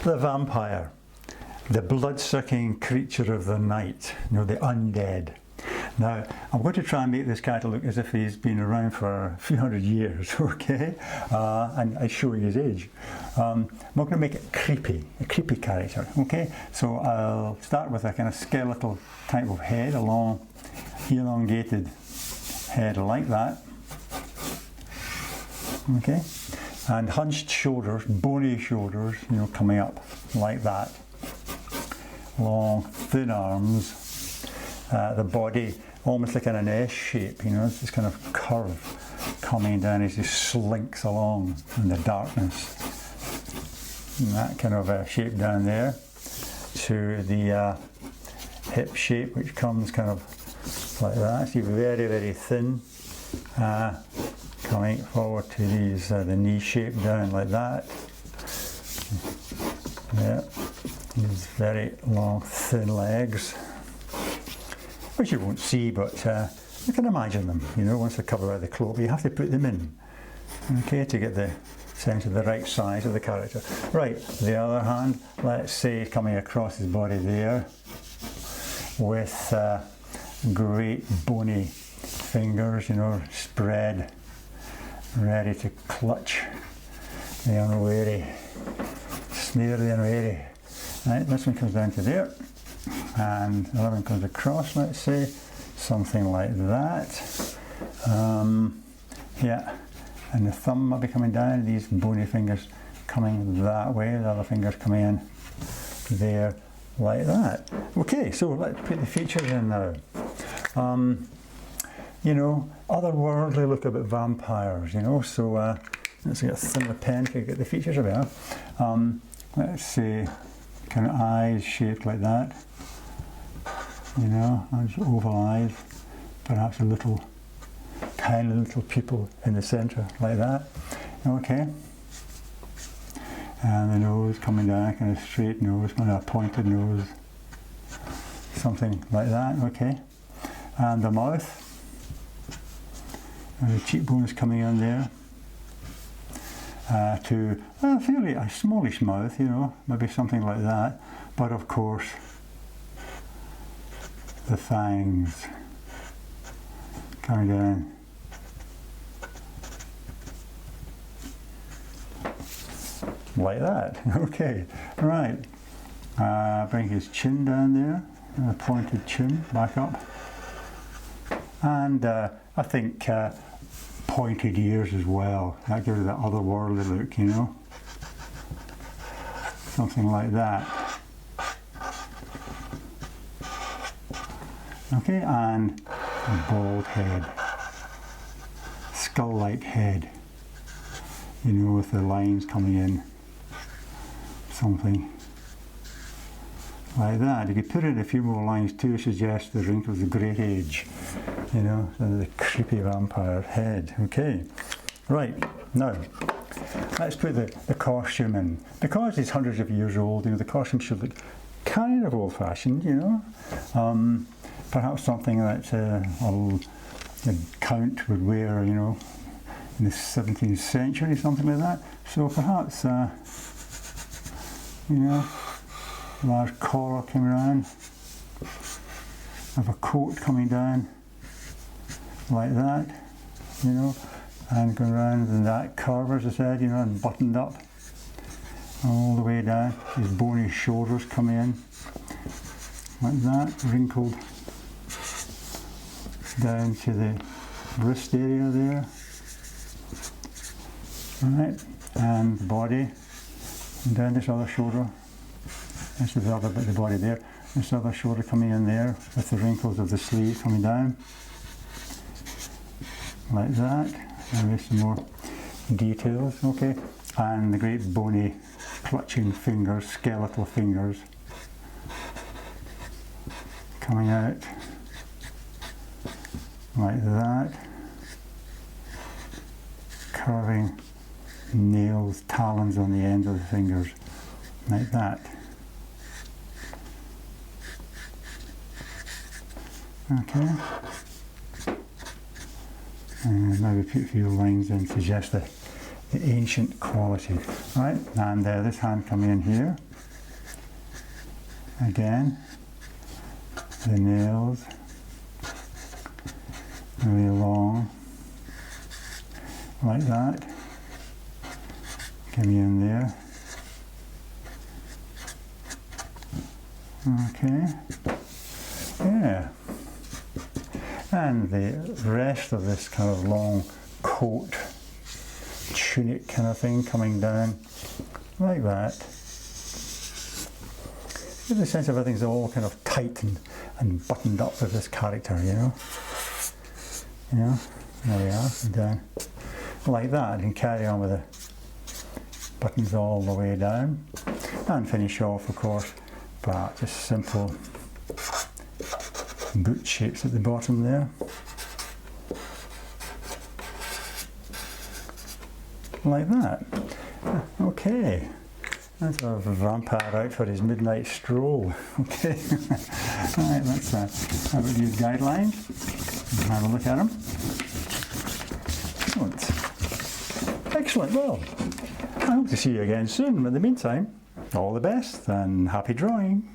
The vampire, the blood-sucking creature of the night, the undead. Now, I'm going to try and make this guy to look as if he's been around for a few hundred years, okay? And showing his age. I'm going to make it a creepy character, okay? So I'll start with a kind of skeletal type of head, a long, elongated head like that, okay? And hunched shoulders, bony shoulders, coming up like that. Long, thin arms, the body almost like in an S shape, this kind of curve coming down as he slinks along in the darkness. And that kind of shape down there to the hip shape, which comes kind of like that. See, very, very thin, coming forward to these the knee shape down like that. Yeah, these very long, thin legs, which you won't see, but you can imagine them. Once they're covered by the cloak, you have to put them in, okay, to get the sense of the right size of the character. Right, the other hand, let's say coming across his body there, with great bony fingers, spread, ready to clutch the unwary, snare the unwary. Right, this one comes down to there, and the other one comes across, let's say, something like that. Yeah, and the thumb might be coming down, these bony fingers coming that way, the other fingers coming in there like that. Okay, so let's put the features in now. Otherworldly look a bit vampires, so let's get a thinner pen to get the features a bit. Let's say kind of eyes shaped like that, oval eyes, perhaps a little, tiny little pupil in the centre like that, okay. And the nose coming down, kind of straight nose, kind of a pointed nose, something like that, okay. And the mouth, and the cheekbones coming in there, to fairly a smallish mouth, maybe something like that. But of course, the fangs coming down. Like that, okay, right. Bring his chin down there, a pointed chin, back up. And I think pointed ears as well. That gives it that otherworldly look, something like that. Okay, and a bald head, skull-like head, with the lines coming in, something like that. You could put in a few more lines too, suggest the wrinkles of great age, the creepy vampire head. Okay, right, now let's put the costume in. Because it's hundreds of years old, the costume should look kind of old-fashioned, perhaps something that a count would wear, in the 17th century, something like that. So perhaps, large collar coming around, have a coat coming down like that, and going around in that curve, as I said, and buttoned up all the way down. His bony shoulders coming in like that, wrinkled down to the wrist area there. Right, and the body, and down this other shoulder. This is the other bit of the body there. This other shoulder coming in there with the wrinkles of the sleeve coming down. Like that. And there's some more details, okay. And the great bony clutching fingers, skeletal fingers coming out like that. Curving nails, talons on the ends of the fingers, like that. Okay. And maybe put a few lines in, suggest the ancient quality. Right, and this hand coming in here, again, the nails, really long, like that, coming in there. Okay, yeah, and the rest of this kind of long coat, tunic kind of thing coming down like that. Give the sense of everything's all kind of tight and buttoned up with this character, you know. There we are, and down like that, and carry on with the buttons all the way down, and finish off, of course, but just simple boot shapes at the bottom there, like that. Okay, that's a vampire out for his midnight stroll. Okay, right, let's have a good guideline and have a look at them. Excellent. Well, I hope to see you again soon. In the meantime, all the best and happy drawing.